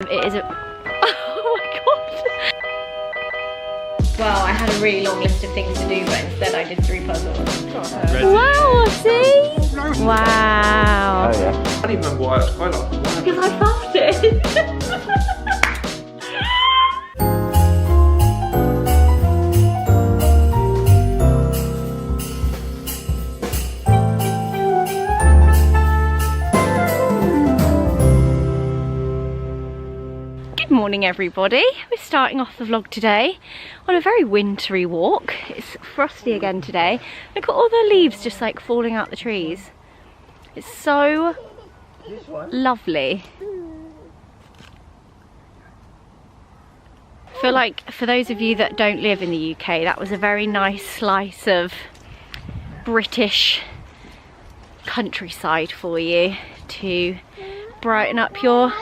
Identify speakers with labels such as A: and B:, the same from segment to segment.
A: It is a... Oh my god! Well, I had a really long list of things to do, but instead I did 3 puzzles. Wow, see? Wow.
B: Oh yeah. I don't even remember why I like it.
A: Because I farted. Good morning everybody. We're starting off the vlog today on a very wintry walk. It's frosty again today. Look at all the leaves just like falling out the trees. It's so lovely. I feel like for those of you that don't live in the UK, that was a very nice slice of British countryside for you to brighten up your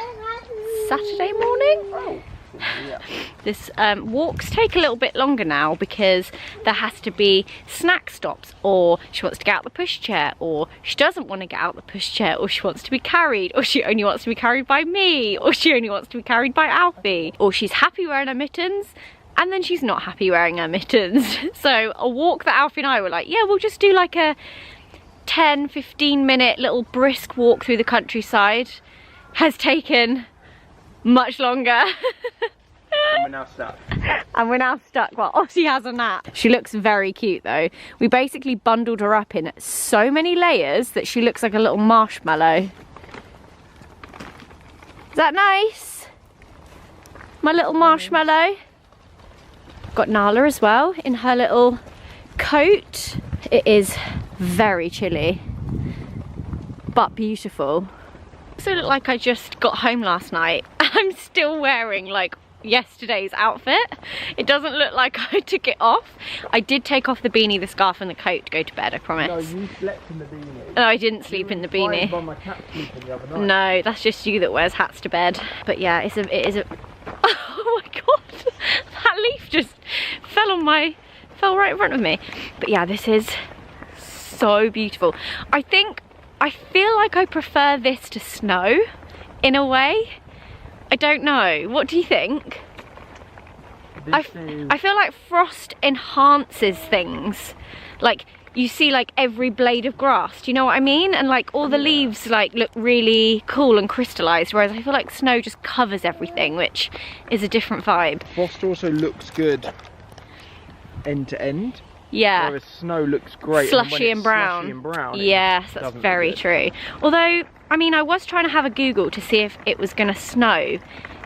A: Saturday morning. This walks take a little bit longer now because there has to be snack stops, or she wants to get out the pushchair, or she doesn't want to get out the pushchair, or she wants to be carried, or she only wants to be carried by me, or she only wants to be carried by Alfie, or she's happy wearing her mittens and then she's not happy wearing her mittens. So a walk that Alfie and I were like, yeah, we'll just do like a 10-15 minute little brisk walk through the countryside has taken much longer.
B: And we're now stuck.
A: And we're now stuck while Ossie has a nap. She looks very cute though. We basically bundled her up in so many layers that she looks like a little marshmallow. Is that nice? My little marshmallow. Got Nala as well in her little coat. It is very chilly, but beautiful. Also look like I just got home last night. I'm still wearing like yesterday's outfit. It doesn't look like I took it off. I did take off the beanie, the scarf and the coat to go to bed, I promise.
B: No, you slept in the beanie.
A: No, I didn't sleep in the beanie.
B: By my cat sleeping the other night.
A: No, that's just you that wears hats to bed. But yeah, it is a oh my god, that leaf just fell right in front of me. But yeah, this is so beautiful. I feel like I prefer this to snow in a way. I don't know. What do you think? I feel like frost enhances things. Like you see like every blade of grass. Do you know what I mean? And like all the leaves like look really cool and crystallized, whereas I feel like snow just covers everything, which is a different vibe.
B: Frost also looks good end to end.
A: Yeah.
B: Whereas snow looks great.
A: Slushy and brown. Yes, that's very true. Although, I mean, I was trying to have a Google to see if it was going to snow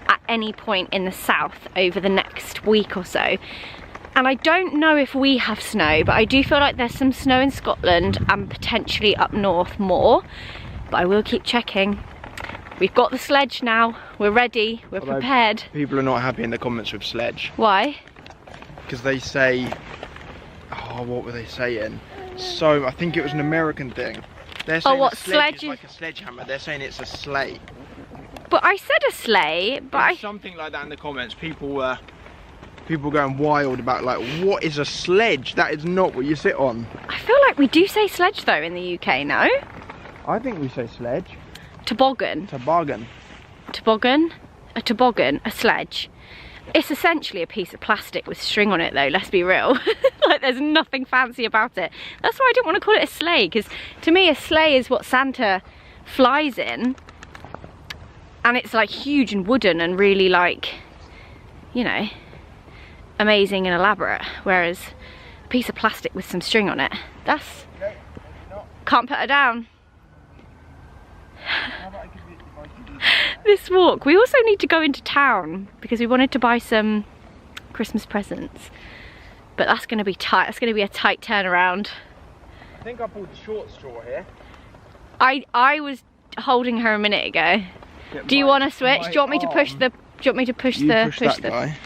A: at any point in the south over the next week or so. And I don't know if we have snow, but I do feel like there's some snow in Scotland and potentially up north more. But I will keep checking. We've got the sledge now. We're ready. We're prepared.
B: People are not happy in the comments with sledge.
A: Why?
B: Because they say... Oh, what were they saying? So, I think it was an American thing. They're saying
A: what,
B: a sledge is like a sledgehammer. They're saying it's a sleigh.
A: But I said a sleigh, but
B: something like that in the comments. People were going wild about like, what is a sledge? That is not what you sit on.
A: I feel like we do say sledge though in the UK, no?
B: I think we say sledge.
A: Toboggan.
B: Toboggan.
A: Toboggan? A toboggan, a sledge. It's essentially a piece of plastic with string on it though, let's be real. Like there's nothing fancy about it. That's why I didn't want to call it a sleigh, because to me a sleigh is what Santa flies in. And it's like huge and wooden and really like, you know, amazing and elaborate. Whereas a piece of plastic with some string on it, that's... Can't put her down. This walk, we also need to go into town because we wanted to buy some Christmas presents, but that's going to be tight. That's going to be a tight turnaround.
B: I think I pulled the short straw here.
A: I was holding her a minute ago. Do you want to switch? Do you want me to push the? Do you want me to push the
B: guy.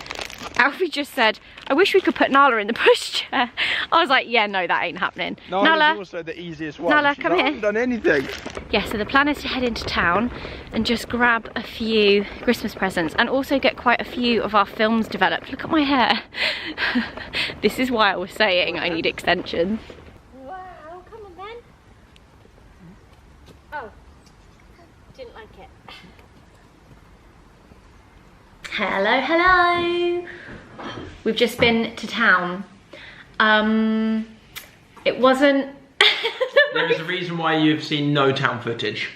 A: Alfie just said, I wish we could put Nala in the pushchair. I was like, yeah, no, that ain't happening.
B: Nala's also the easiest one.
A: Nala, come here.
B: I haven't done anything.
A: Yeah, so the plan is to head into town and just grab a few Christmas presents and also get quite a few of our films developed. Look at my hair. This is why I was saying I need extensions. Wow, come on then. Oh, didn't like it. Hello, hello. We've just been to town. It wasn't...
B: There is a reason why you've seen no town footage.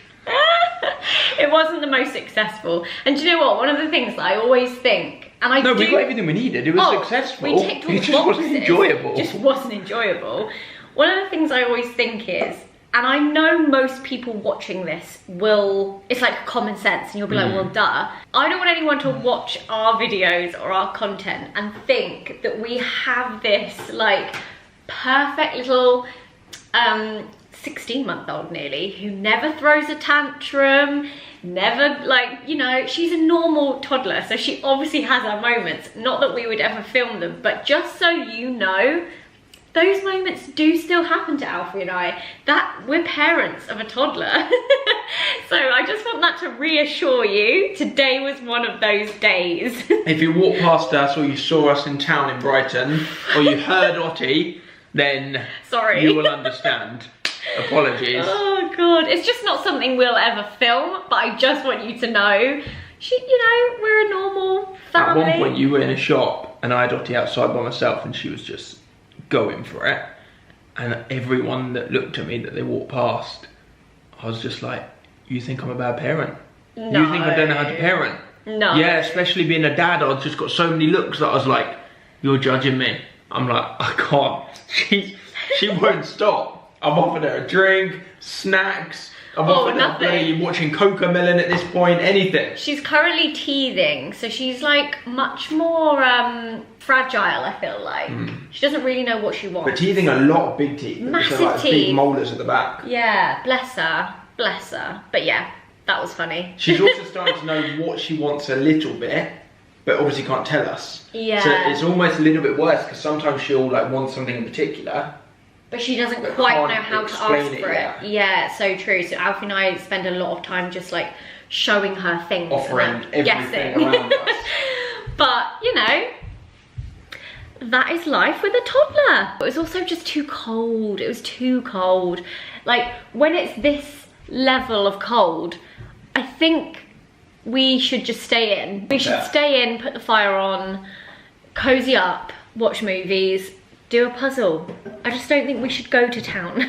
A: It wasn't the most successful. And do you know what? One of the things that I always think, and I
B: we got everything we needed. It was successful.
A: We ticked all the
B: boxes.
A: wasn't
B: enjoyable.
A: It just wasn't enjoyable. One of the things I always think is, and I know most people watching this will, it's like common sense, and you'll be like, well, duh. I don't want anyone to watch our videos or our content and think that we have this like perfect little 16-month-old nearly who never throws a tantrum, never, like, you know, she's a normal toddler, so she obviously has her moments. Not that we would ever film them, but just so you know, those moments do still happen to Alfie and I. That we're parents of a toddler. So I just want that to reassure you. Today was one of those days.
B: If you walk past us or you saw us in town in Brighton or you heard Ottie, then
A: sorry,
B: you will understand. Apologies.
A: Oh god, it's just not something we'll ever film, but I just want you to know, you know, we're a normal family.
B: At one point you were in a shop and I had Ottie outside by myself and she was just going for it, and everyone that looked at me that they walked past, I was just like, you think I'm a bad parent? No. You think I don't know how to parent?
A: No.
B: Yeah, especially being a dad, I've just got so many looks that I was like, you're judging me. I'm like, I can't. She won't stop. I've offered her a drink, snacks. I've offered her bloody watching Cocomelon at this point, anything.
A: She's currently teething, so she's like much more fragile, I feel like. She doesn't really know what she wants.
B: But teething a lot of big teeth.
A: Massive
B: like
A: teeth.
B: Big molars at the back.
A: Yeah, bless her, bless her. But yeah, that was funny.
B: She's also starting to know what she wants a little bit, but obviously can't tell us.
A: Yeah.
B: So it's almost a little bit worse, because sometimes she'll like want something in particular,
A: but she doesn't quite know how to ask for it. Yeah, so true. So Alfie and I spend a lot of time just like showing her things.
B: Offering
A: and
B: everything around us.
A: But, you know, that is life with a toddler. It was also just too cold. It was too cold. Like, when it's this level of cold, I think we should just stay in. We should stay in, put the fire on, cozy up, watch movies, do a puzzle. I just don't think we should go to town.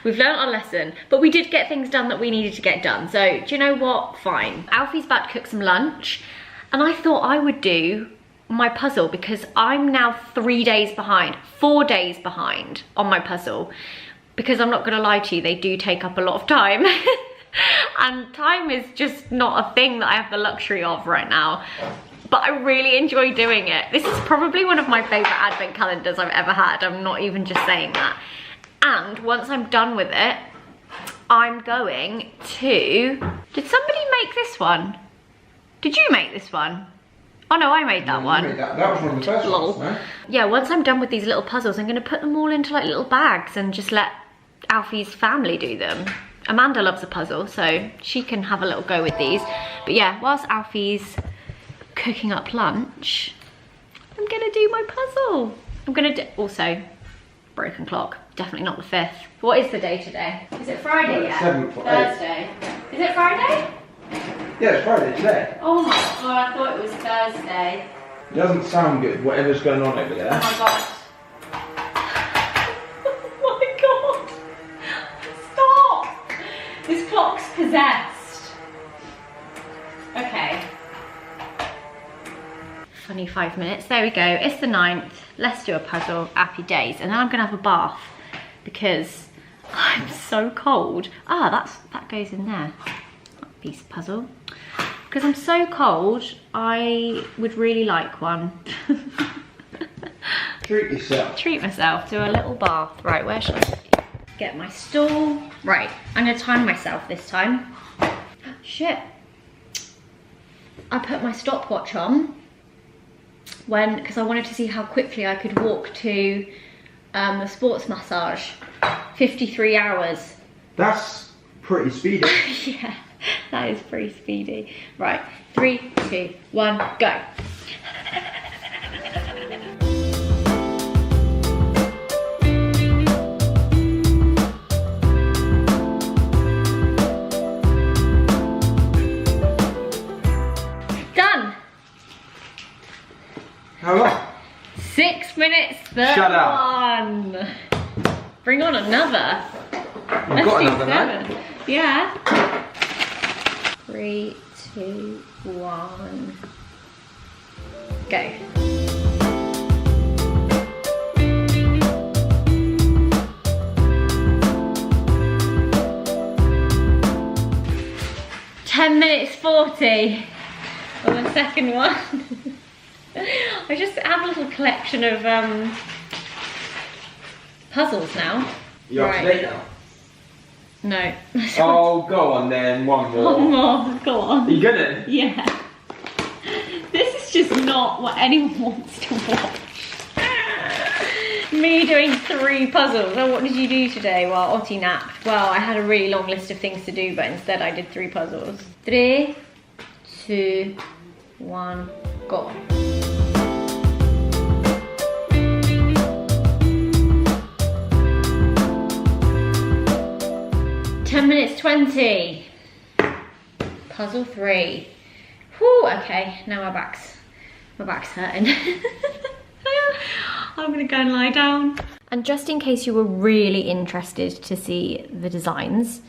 A: We've learned our lesson, but we did get things done that we needed to get done. So, do you know what? Fine. Alfie's about to cook some lunch, and I thought I would do my puzzle because I'm now 3 days behind, 4 days behind on my puzzle. Because I'm not gonna lie to you, they do take up a lot of time. And time is just not a thing that I have the luxury of right now. But I really enjoy doing it. This is probably one of my favorite advent calendars I've ever had. I'm not even just saying that. And once I'm done with it, I'm going to... Did somebody make this one? Did you make this one? Oh no, I made that one.
B: Made that was one of the first ones, no?
A: Yeah, once I'm done with these little puzzles, I'm gonna put them all into like little bags and just let Alfie's family do them. Amanda loves a puzzle, so she can have a little go with these. But yeah, whilst Alfie's cooking up lunch, I'm gonna do my puzzle. I'm gonna do, also, broken clock, definitely not the 5th. What is the day today? Is it Friday yet?
B: 7th or 8th.
A: Thursday. Is it Friday?
B: Yeah, it's Friday today.
A: Oh my god, I thought it was Thursday.
B: It doesn't sound good, whatever's going on over there.
A: Oh my god. Oh my god. Stop! This clock's possessed. Okay. Funny 5 minutes. There we go. It's the 9th. Let's do a puzzle. Happy days. And then I'm gonna have a bath because I'm so cold. Ah, that goes in there. That piece of puzzle. Because I'm so cold, I would really like one.
B: Treat yourself.
A: Treat myself to a little bath. Right, where should I get my stool? Right, I'm gonna time myself this time. Shit. I put my stopwatch on because I wanted to see how quickly I could walk to a sports massage. 53 hours.
B: That's pretty speedy.
A: Yeah, that is pretty speedy. Right, 3, 2, 1, go. Done.
B: How long?
A: 6 minutes 31.
B: Shut up.
A: Bring on another.
B: You've got another, no?
A: Yeah. 3, 2, 1. Go. Minutes 40 on the second one. I just have a little collection of puzzles now.
B: You're up to date now?
A: No.
B: Oh, go on then, one more.
A: One more, go on.
B: Are you gonna?
A: Yeah. This is just not what anyone wants to watch. Me doing 3 puzzles. Oh, what did you do today while Otti napped? Well, I had a really long list of things to do, but instead I did 3 puzzles. 3, 2, 1, go. Minutes 20. Puzzle 3. Whew, okay, now my back's hurting. I'm gonna go and lie down. And just in case you were really interested to see the designs,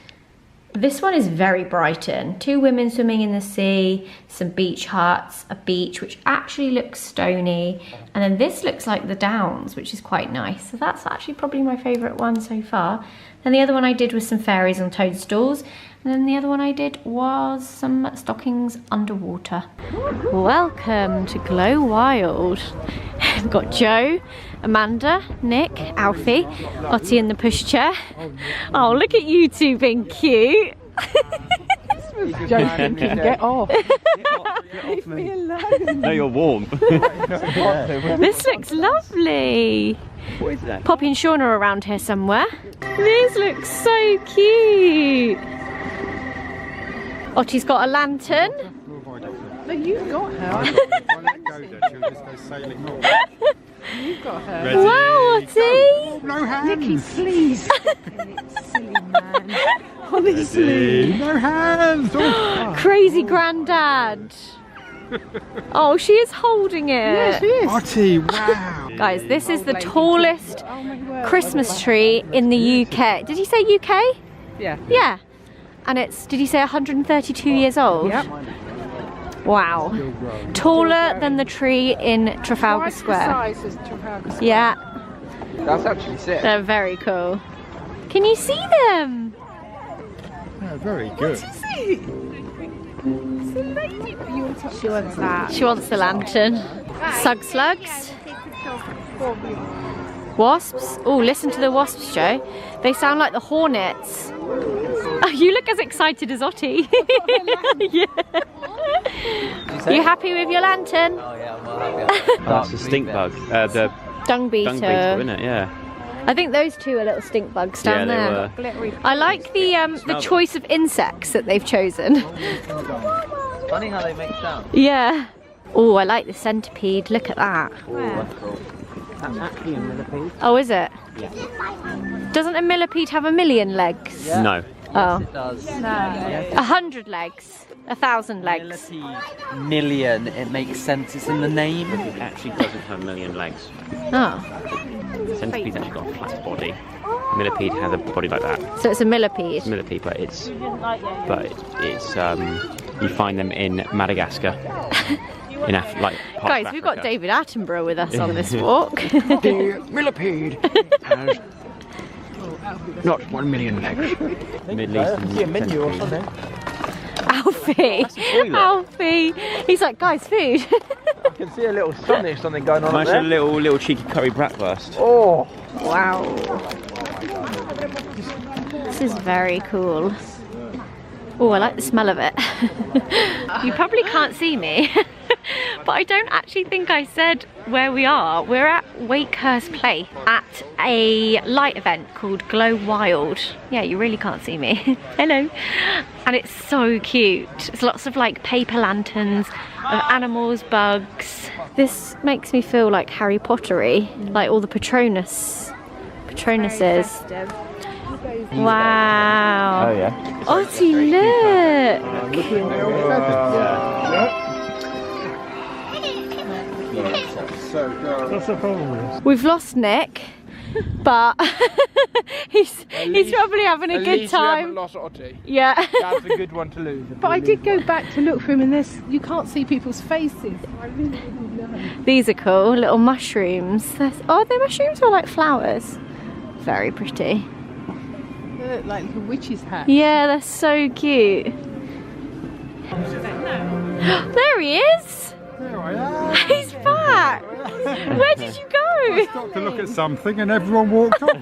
A: this one is very Brighton. 2 women swimming in the sea, some beach huts, a beach which actually looks stony, and then this looks like the Downs, which is quite nice. So that's actually probably my favourite one so far. And the other one I did was some fairies on toadstools, and then the other one I did was some stockings underwater. Welcome to Glow Wild. We've got Joe, Amanda, Nick, Alfie, Otti in the pushchair. Oh, look at you two being cute.
C: Joe's thinking, get off.
D: Leave me alone. No, you're warm.
A: This looks lovely.
D: What is that?
A: Poppy and Shaun are around here somewhere. This looks so cute. Otti's got a lantern.
C: No, you've got her. You've got her.
D: Ready?
A: Wow, Otti.
C: No hands. Nicky, please. Silly man.
D: Honestly.
C: No hands. Oh.
A: Crazy granddad. Oh, she is holding it.
C: Yeah, she is. Otti, wow.
A: Guys, this is the tallest Christmas tree in the UK. Did you say UK?
C: Yeah.
A: Yeah. And it's, did you say 132 years old?
C: Yep.
A: Wow. Taller than the tree in Trafalgar Square.
C: Twice the size as Trafalgar Square.
A: Yeah.
B: That's actually sick.
A: They're very cool. Can you see them?
D: Oh, very good.
C: She wants that.
A: She wants the lantern. Sug slugs. Wasps. Oh, listen to the wasps, Joe. They sound like the hornets. Oh, you look as excited as Otti. Yeah. You happy with your lantern?
E: Oh yeah, I'm well happy.
D: That's the stink bug. The
A: Dung beetle.
D: dung beetle, isn't it? Yeah.
A: I think those two are little stink bugs down
D: Yeah,
A: there.
D: they were.
A: I like the choice of insects that they've chosen.
E: It's funny how they make sound.
A: Yeah. Oh, I like the centipede. Look at that.
E: That's cool.
C: That's actually a millipede.
A: Oh, is it?
E: Yeah.
A: Doesn't a millipede have a million legs?
E: Yeah.
D: No.
A: Oh.
E: It does.
A: 100 legs. 1,000 legs.
E: Millipede, million, it makes sense, it's in the name.
D: It actually doesn't have a million legs.
A: Oh.
D: Centipede's actually got a flat body. Millipede has a body like that.
A: So it's a millipede.
D: Millipede, but it's you find them in Madagascar. In like
A: Guys, we've got David Attenborough with us on this walk.
C: The millipede has not 1 million legs.
D: Middle Eastern.
A: Alfie. Alfie. He's like, guys, food.
B: I can see a little something going on
D: Nice
B: there.
D: little cheeky curry bratwurst.
B: Oh.
A: Wow. This is very cool. Oh, I like the smell of it. You probably can't see me, but I don't actually think I said where we are. We're at Wakehurst Place at a light event called Glow Wild. Yeah, you really can't see me. Hello. And it's so cute. It's lots of like paper lanterns of animals, bugs. This makes me feel like Harry Pottery, like all the Patronuses. Wow.
D: Oh yeah.
A: Otti, look.
F: so good. What's the problem?
A: We've lost Nick, but he's probably having a good time.
B: Lost Ottie.
A: Yeah.
B: That's a good one to lose.
C: But I did go back to look for him, and you can't see people's faces. I really didn't know.
A: These are cool, little mushrooms. Oh, they're mushrooms or like flowers? Very pretty.
C: They look like little witch's hat.
A: Yeah, they're so cute. There he is!
F: There I am.
A: He's back! Where did you go?
F: Stopped to look at something and everyone walked off.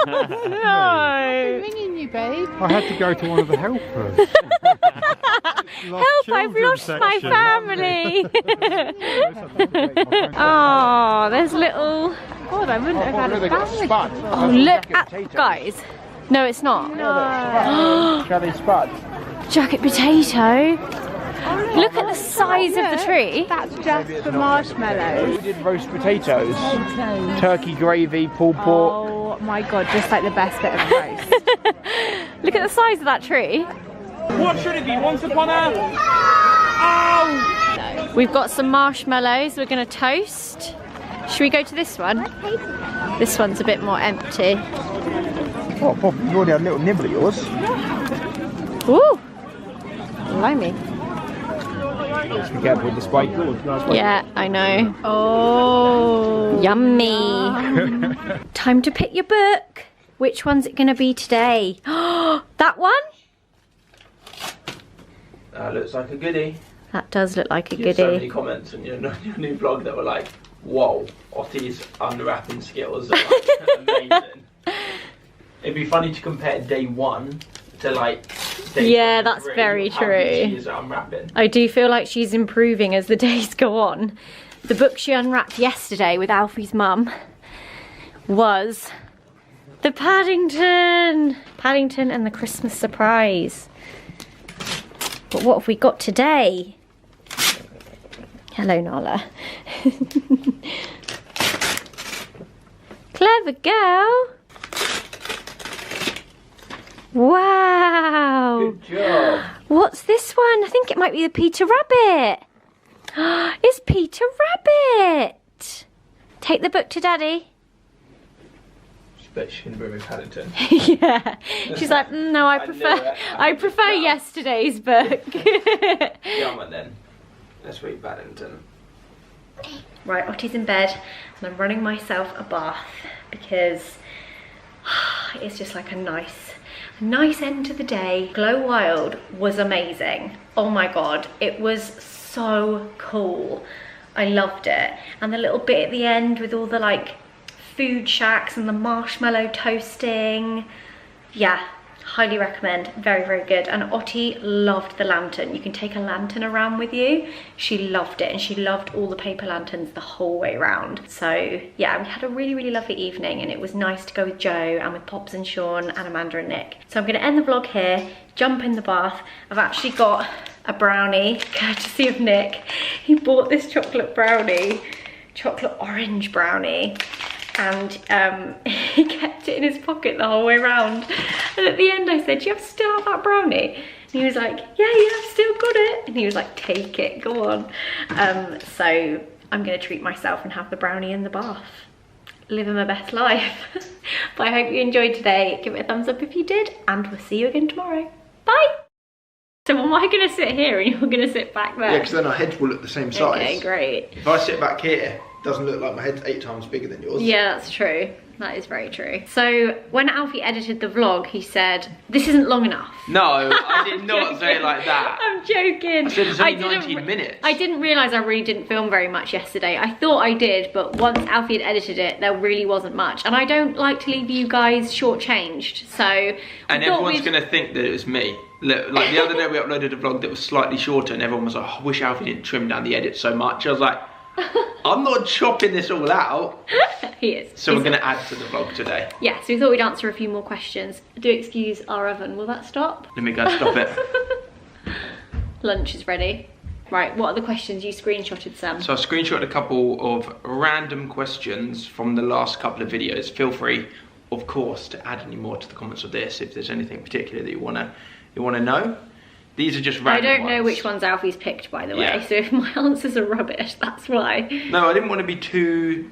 A: No!
C: I'm ringing you, babe.
F: I had to go to one of the helpers.
A: Help, I've lost my family! Oh, there's little... God, I wouldn't have had a family. Oh, look at... Guys. No, it's not.
B: No. Jelly spud.
A: Jacket potato. Look at the size of the tree.
C: That's just for marshmallows.
B: We did roast potatoes. Turkey gravy, pulled pork.
C: Oh my god, just like the best bit of roast.
A: Look at the size of that tree.
B: What should it be? Once upon a... Oh!
A: We've got some marshmallows we're going to toast. Should we go to this one? This one's a bit more empty.
B: Oh, Pop, you already had a little nibble of yours.
A: Ooh! Blimey.
B: Let's be careful with the spike.
A: Yeah, I know. Oh, yummy. Time to pick your book. Which one's it going to be today? That one?
B: That looks like a goodie.
A: That does look like a
B: You had so many
A: goodie.
B: comments on your new vlog that were like, whoa, Ottie's unwrapping skills are like amazing. It'd be funny to compare day 1 to like day
A: Yeah, that's
B: 3,
A: very
B: how good she
A: true.
B: is at unwrapping.
A: I do feel like she's improving as the days go on. The book she unwrapped yesterday with Alfie's mum was the Paddington and the Christmas surprise. But what have we got today? Hello, Nala. Clever girl. Wow.
B: Good job.
A: What's this one? I think it might be the Peter Rabbit. It's Peter Rabbit. Take the book to Daddy.
B: She bet she can bring me Paddington.
A: Yeah. She's like, no, I prefer
B: Yeah.
A: yesterday's book.
B: Come on then. Let's read Paddington.
A: Right, Ottie's in bed and I'm running myself a bath because it's just like a nice end to the day. Glow Wild was amazing. Oh my god, it was so cool. I loved it. And the little bit at the end with all the like food shacks and the marshmallow toasting. Yeah, highly recommend. Very, very good. And Ottie loved the lantern. You can take a lantern around with you. She loved it, and she loved all the paper lanterns the whole way around. So yeah, we had a really, really lovely evening, and it was nice to go with Joe and with Pops and Sean and Amanda and Nick. So I'm going to end the vlog here, jump in the bath. I've actually got a brownie courtesy of Nick. He bought this chocolate brownie, chocolate orange brownie, and he kept it in his pocket the whole way around. And at the end I said, do you still have that brownie? And he was like, yeah, I've still got it. And he was like, take it, go on. So I'm gonna treat myself and have the brownie in the bath. Living my best life. But I hope you enjoyed today. Give it a thumbs up if you did, and we'll see you again tomorrow. Bye. So am I gonna sit here and you're gonna sit back there?
B: Yeah, because then our heads will look the same size.
A: Okay, great.
B: If I sit back here, it doesn't look like my head's 8 times bigger than yours.
A: Yeah, that's true. That is very true. So when Alfie edited the vlog, he said, this isn't long enough.
B: No, I did not say it like that.
A: I'm joking.
B: I said it's only 19 minutes.
A: I didn't realise I really didn't film very much yesterday. I thought I did, but once Alfie had edited it, there really wasn't much. And I don't like to leave you guys shortchanged, so...
B: And everyone's going to think that it was me. Like the other day we uploaded a vlog that was slightly shorter and everyone was like, oh, I wish Alfie didn't trim down the edit so much. I was like, I'm not chopping this all out.
A: He is.
B: So we're going to add to the vlog today.
A: Yeah, so we thought we'd answer a few more questions. Do excuse our oven, will that stop?
B: Let me go stop it.
A: Lunch is ready. Right, what are the questions you screenshotted, Sam?
B: So I screenshotted a couple of random questions from the last couple of videos. Feel free, of course, to add any more to the comments of this if there's anything particular that you wanna know. These are just
A: I
B: random
A: don't know
B: ones.
A: which ones Alfie's picked, by the way.
B: Yeah.
A: So if my answers are rubbish, that's why.
B: No, I didn't want to be too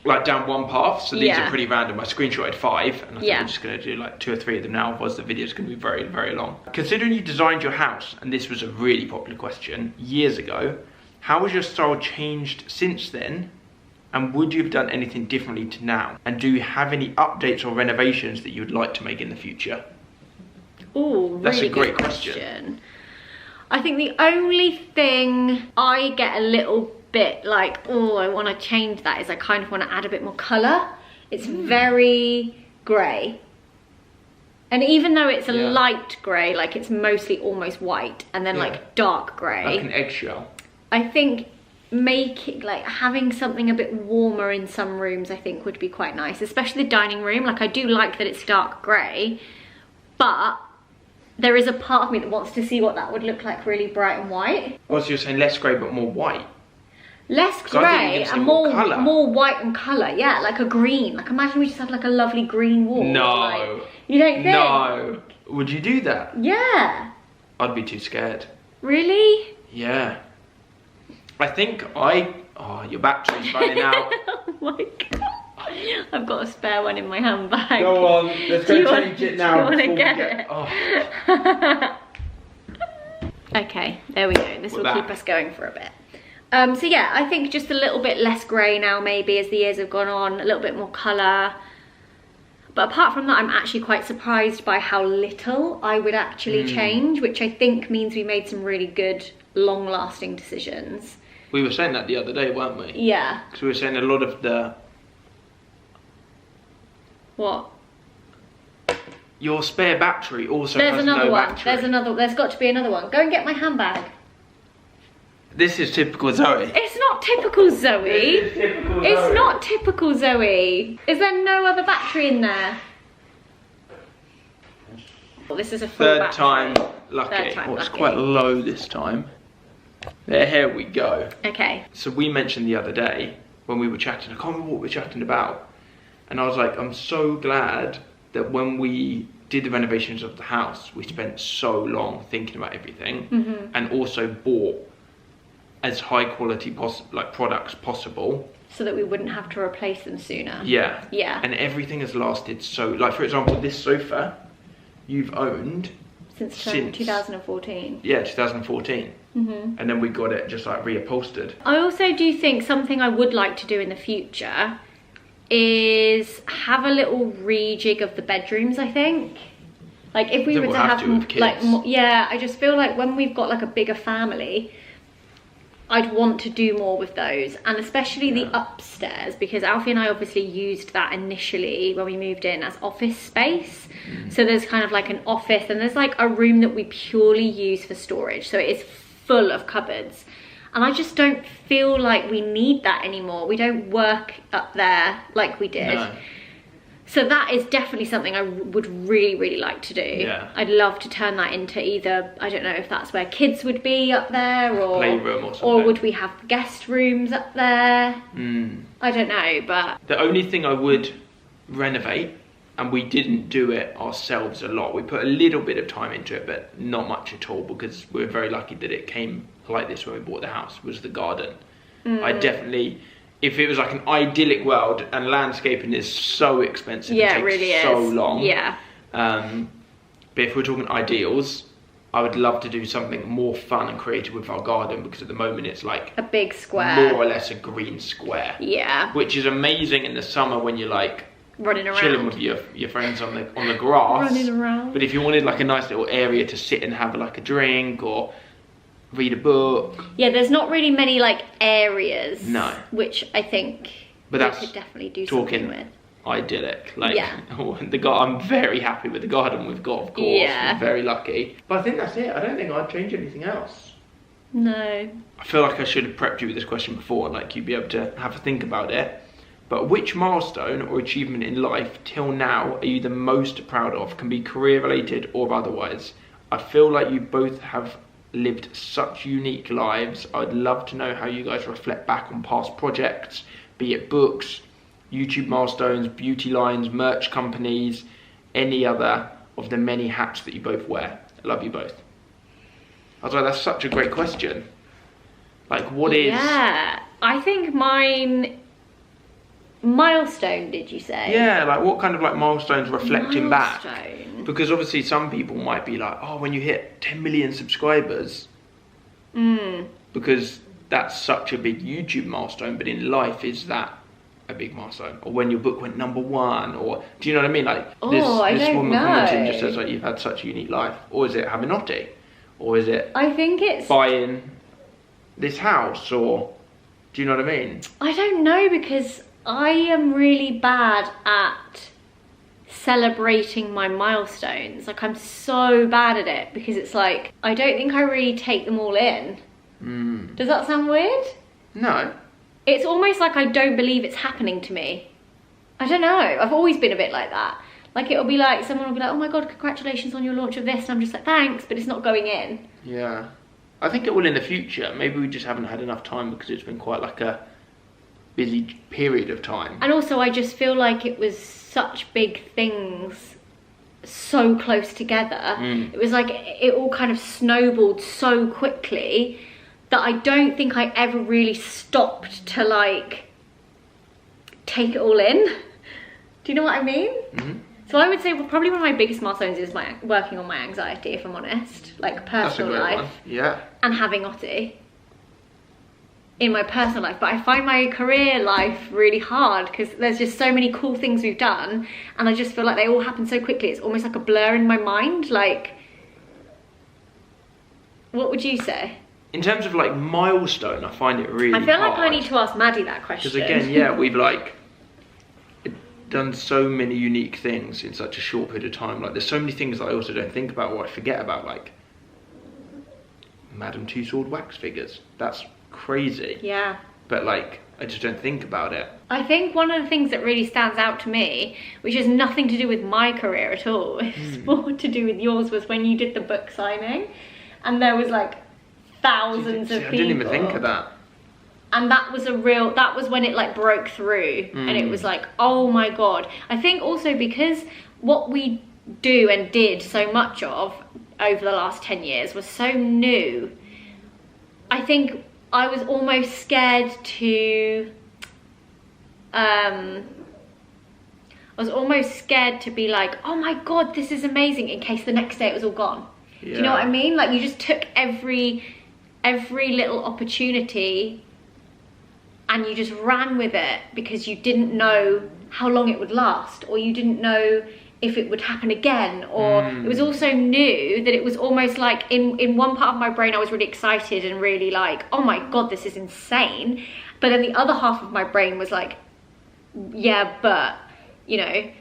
B: like down one path, so these
A: Yeah.
B: are pretty random. I screenshotted 5, and I think
A: Yeah.
B: I'm just going to do like 2 or 3 of them now, otherwise the video's going to be very, very long. Considering you designed your house, and this was a really popular question, years ago, how has your style changed since then? And would you have done anything differently to now? And do you have any updates or renovations that you would like to make in the future?
A: Ooh,
B: That's
A: really
B: a great
A: good
B: question.
A: I think the only thing I get a little bit like, oh, I want to change that, is I kind of want to add a bit more colour. It's very grey. And even though it's a
B: Yeah.
A: light grey, like it's mostly almost white, and then
B: Yeah.
A: like dark grey,
B: Like an eggshell.
A: I think like having something a bit warmer in some rooms I think would be quite nice, especially the dining room. Like I do like that it's dark grey, but there is a part of me that wants to see what that would look like really bright and white.
B: Also, you're saying less grey but more white.
A: Less
B: I think you
A: grey
B: can see
A: and
B: more colour.
A: more white and colour, yeah, like a green. Like imagine we just had like a lovely green wall.
B: No.
A: Like, you don't think?
B: No. Would you do that?
A: Yeah.
B: I'd be too scared.
A: Really?
B: Yeah. I think oh, your battery's running out.
A: Oh my god. I've got a spare one in my handbag.
B: Go on, let's
A: Do you
B: go
A: want-
B: change it
A: do
B: now.
A: you wanna
B: before we
A: get
B: get-
A: it?
B: Oh.
A: Okay, there we go. This
B: We're
A: will keep
B: back.
A: us going for a bit. So yeah, I think just a little bit less grey now maybe as the years have gone on, a little bit more colour. But apart from that, I'm actually quite surprised by how little I would actually change, which I think means we made some really good, long-lasting decisions.
B: We were saying that the other day, weren't we?
A: Yeah.
B: Because we were saying a lot of the...
A: What?
B: Your spare battery also
A: There's
B: has
A: another
B: no
A: one.
B: battery.
A: There's got to be another one. Go and get my handbag.
B: This is typical Zoe.
A: It's not typical Zoe.
B: This is typical
A: It's
B: Zoe.
A: not typical Zoe. Is there no other battery in there? Well, this is a full
B: Third
A: battery.
B: time lucky.
A: Third time
B: Oh, it's
A: lucky.
B: quite low this time. There we go.
A: Okay.
B: So we mentioned the other day when we were chatting, I can't remember what we were chatting about. And I was like, I'm so glad that when we did the renovations of the house, we spent so long thinking about everything and also bought as high quality products possible.
A: So that we wouldn't have to replace them sooner.
B: Yeah.
A: Yeah.
B: And everything has lasted so, like for example, this sofa you've owned
A: Since
B: since
A: 2014.
B: Yeah, 2014. And then we got it just like reupholstered.
A: I also do think something I would like to do in the future is have a little rejig of the bedrooms, I think. Like if we
B: That
A: were
B: we'll
A: to
B: have
A: have
B: to with kids.
A: like yeah, I just feel like when we've got like a bigger family, I'd want to do more with those, and especially the upstairs, because Alfie and I obviously used that initially when we moved in as office space. So there's kind of like an office, and there's like a room that we purely use for storage, so it is full of cupboards, and I just don't feel like we need that anymore. We don't work up there like we did.
B: No.
A: So that is definitely something I would really, really like to do.
B: Yeah.
A: I'd love to turn that into either, I don't know if that's where kids would be up there, or
B: Playroom or something.
A: or would we have guest rooms up there?
B: Mm.
A: I don't know, but
B: The only thing I would renovate, and we didn't do it ourselves a lot, we put a little bit of time into it, but not much at all, because we were very lucky that it came like this when we bought the house, was the garden. I definitely, if it was like an idyllic world, and landscaping is so expensive,
A: yeah,
B: it
A: it
B: takes
A: really
B: so
A: is.
B: long.
A: Yeah.
B: But if we're talking ideals, I would love to do something more fun and creative with our garden, because at the moment it's like
A: A big square.
B: more or less a green square.
A: Yeah.
B: Which is amazing in the summer when you're like
A: Running around.
B: chilling with your friends on the grass.
A: Running around.
B: But if you wanted like a nice little area to sit and have like a drink or read a book.
A: Yeah, there's not really many like areas.
B: No.
A: Which I think
B: But
A: we
B: that's
A: could definitely do
B: talking
A: something with.
B: idyllic. Like
A: Yeah.
B: I'm very happy with the garden we've got, of course.
A: Yeah.
B: We're very lucky. But I think that's it. I don't think I'd change anything else.
A: No.
B: I feel like I should have prepped you with this question before, like you'd be able to have a think about it. But which milestone or achievement in life till now are you the most proud of? Can be career related or otherwise. I feel like you both have lived such unique lives. I'd love to know how you guys reflect back on past projects, be it books, YouTube milestones, beauty lines, merch companies, any other of the many hats that you both wear. I love you both. I was like, that's such a great question. Like, what is...
A: Yeah, I think mine... Milestone, did you say?
B: Yeah, like what kind of like milestones reflecting back?
A: Milestone.
B: Because obviously some people might be like, oh, when you hit 10 million subscribers. Because that's such a big YouTube milestone, but in life, is that a big milestone? Or when your book went #1, or do you know what I mean? Like this woman commenting just says like, you've had such a unique life. Or is it having Otti? Or is it
A: I think it's
B: buying this house? Or do you know what I mean?
A: I don't know, because I am really bad at celebrating my milestones. Like, I'm so bad at it, because it's like, I don't think I really take them all in. Does that sound weird?
B: No.
A: It's almost like I don't believe it's happening to me. I don't know. I've always been a bit like that. Like, it'll be like, someone will be like, oh my God, congratulations on your launch of this. And I'm just like, thanks, but it's not going in.
B: Yeah. I think it will in the future. Maybe we just haven't had enough time, because it's been quite like a busy period of time.
A: And also, I just feel like it was such big things so close together. It was like it all kind of snowballed so quickly that I don't think I ever really stopped to like take it all in. Do you know what I mean? So I would say probably one of my biggest milestones is working on my anxiety, if I'm honest. Like personal life.
B: One. Yeah.
A: And having Otti in my personal life. But I find my career life really hard, because there's just so many cool things we've done, and I just feel like they all happen so quickly. It's almost like a blur in my mind. Like, what would you say?
B: In terms of like milestone, I find it really
A: I feel like
B: hard.
A: I need to ask Maddie that question.
B: Because again, yeah, we've like done so many unique things in such a short period of time. Like, there's so many things that I also don't think about or I forget about, like Madame Tussauds wax figures. That's crazy.
A: Yeah.
B: But like, I just don't think about it.
A: I think one of the things that really stands out to me, which has nothing to do with my career at all, it's more to do with yours, was when you did the book signing, and there was like thousands of people. I didn't
B: even think of that.
A: And that was that was when it like broke through, and it was like, oh my God. I think also because what we do and did so much of over the last 10 years was so new, I think I was almost scared to, I was almost scared to be like, oh my God, this is amazing, in case the next day it was all gone. Yeah. Do you know what I mean? Like, you just took every little opportunity and you just ran with it, because you didn't know how long it would last, or you didn't know if it would happen again, or it was also new that it was almost like in one part of my brain I was really excited and really like, oh my God, this is insane, but then the other half of my brain was like, yeah, but you know,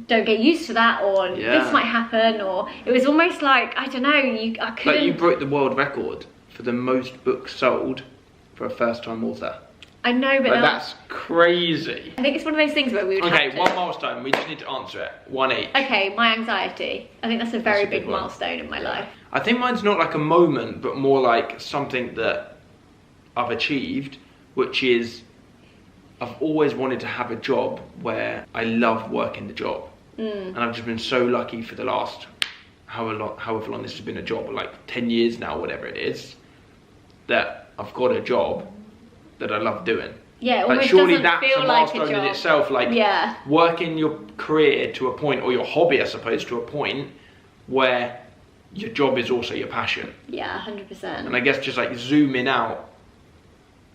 A: don't get used to that, or this might happen, or it was almost like, I don't know, I couldn't.
B: Like, you broke the world record for the most books sold for a first-time author.
A: I know, but
B: like, that's crazy.
A: I think it's one of those things where we would have to...
B: one milestone, we just need to answer it. One each.
A: Okay, my anxiety. I think that's a very big milestone in my life.
B: I think mine's not like a moment, but more like something that I've achieved, which is I've always wanted to have a job where I love working the job. And I've just been so lucky for the last however long this has been a job, like 10 years now, whatever it is, that I've got a job that I love doing.
A: Yeah,
B: like, surely that's a milestone in itself. Like, working your career to a point, or your hobby, I suppose, to a point where your job is also your passion.
A: Yeah, 100%.
B: And I guess just like zooming out,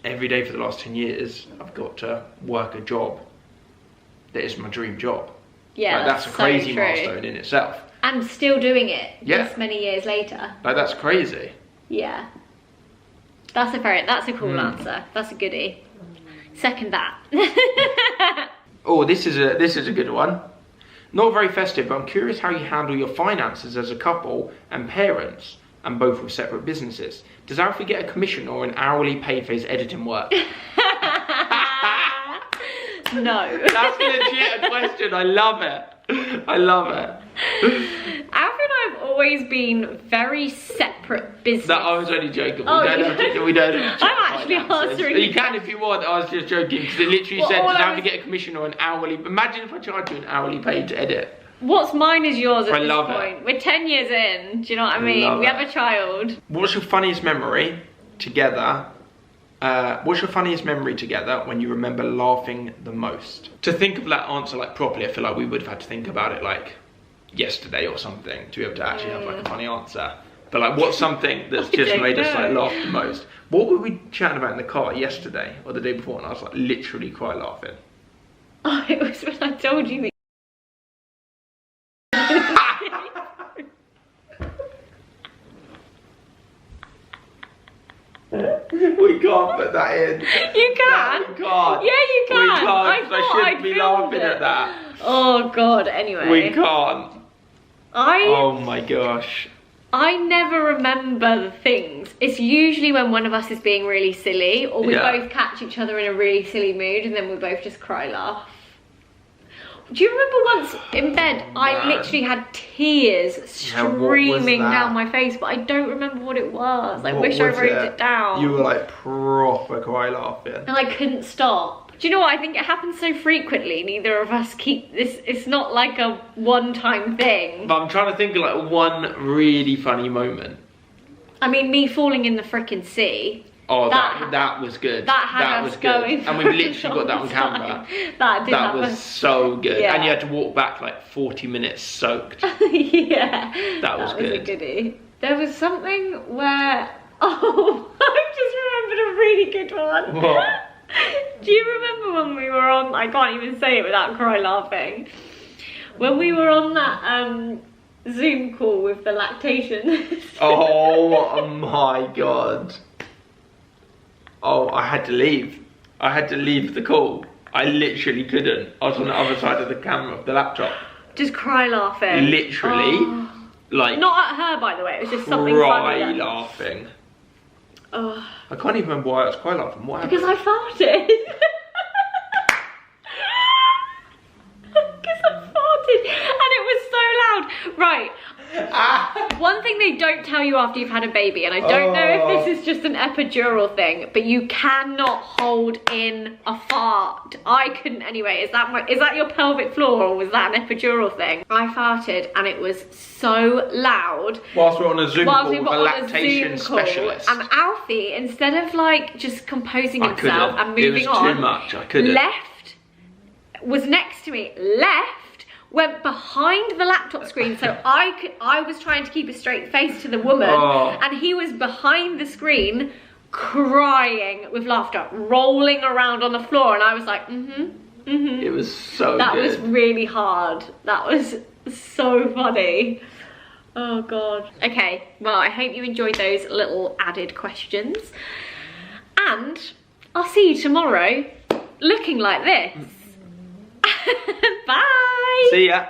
B: every day for the last 10 years, I've got to work a job that is my dream job.
A: Yeah,
B: like, that's a crazy milestone in itself.
A: And still doing it this many years later.
B: Like, that's crazy.
A: Yeah. That's a cool answer. That's a goodie. Second that.
B: Oh, this is a good one. Not very festive, but I'm curious how you handle your finances as a couple and parents, and both with separate businesses. Does Alfie get a commission or an hourly paid for his editing work?
A: No.
B: That's legit a question. I love it. I love it.
A: Alfie and I have always been very separate business.
B: No, I was only joking. We don't have to
A: I'm actually answering.
B: You can if you want. I was just joking, because it literally said, does Alfie get a commission or an hourly? Imagine if I charge you an hourly paid to edit.
A: what's mine is yours at
B: I
A: this
B: love
A: point.
B: it.
A: We're 10 years in, do you know what I mean?
B: Love
A: We
B: it.
A: have a child.
B: What's your funniest memory together? What's your funniest memory together when you remember laughing the most? To think of that answer like properly, I feel like we would have had to think about it like yesterday or something to be able to actually have like a funny answer. But like, what's something that's just
A: don't
B: made us like
A: know.
B: laugh the most? What were we chatting about in the car yesterday or the day before? And I was like literally quite laughing.
A: Oh, it was when I told you.
B: We can't put that in.
A: You can.
B: No, we can't.
A: Yeah, you can.
B: We can't.
A: I
B: 'Cause
A: thought
B: I shouldn't
A: I'd
B: be
A: filmed
B: laughing
A: it.
B: at that.
A: Oh God. Anyway.
B: We can't.
A: I
B: Oh my gosh.
A: never remember the things. It's usually when one of us is being really silly, or we
B: Yeah.
A: both catch each other in a really silly mood, and then we both just cry laugh. Do you remember once in bed, I
B: Man.
A: literally had tears
B: Yeah, what was
A: streaming
B: that?
A: down my face, but I don't remember what it was. I
B: What
A: wish I
B: was
A: wrote it down.
B: You were like proper cry laughing.
A: And I couldn't stop. Do you know what? I think it happens so frequently, neither of us keep this, it's not like a one-time thing.
B: But I'm trying to think of like one really funny moment.
A: I mean, me falling in the frickin' sea.
B: Oh,
A: That-
B: that was good.
A: That had
B: that
A: us
B: was good.
A: going.
B: And we've literally got that on
A: for a long
B: camera.
A: time. That did
B: That
A: happen.
B: was so good.
A: Yeah.
B: And you had to walk back like 40 minutes soaked.
A: Yeah.
B: That was
A: a
B: good.
A: goodie. There was something where, oh, I've just remembered a really good one.
B: What?
A: Do you remember when we were on, I can't even say it without cry laughing, when we were on that Zoom call with the lactation?
B: Oh my god. Oh, I had to leave. I had to leave the call. I literally couldn't. I was on the other side of the camera of the laptop.
A: Just cry laughing.
B: Literally,
A: Oh.
B: like,
A: Not at her, by the way, it was just something
B: cry
A: funny.
B: laughing.
A: Oh,
B: I can't even remember why I was cry laughing. What happened?
A: because I farted. Because I farted and it was so loud. Right. One thing they don't tell you after you've had a baby, and I don't know if this is just an epidural thing, but you cannot hold in a fart. I couldn't anyway. Is that your pelvic floor, or was that an epidural thing? I farted and it was so loud.
B: Whilst we're on a Zoom call
A: We
B: with
A: were
B: a
A: on
B: lactation
A: Zoom call,
B: specialist.
A: and Alfie, instead of like just composing
B: I
A: himself
B: couldn't.
A: and moving
B: It was
A: on,
B: too much. I couldn't.
A: was next to me, went behind the laptop screen, so I was trying to keep a straight face to the woman, and he was behind the screen crying with laughter, rolling around on the floor, and I was like,
B: It was so
A: that
B: good.
A: was really hard. That was so funny. Oh god. Okay, well, I hope you enjoyed those little added questions, and I'll see you tomorrow looking like this. Bye.
B: See ya.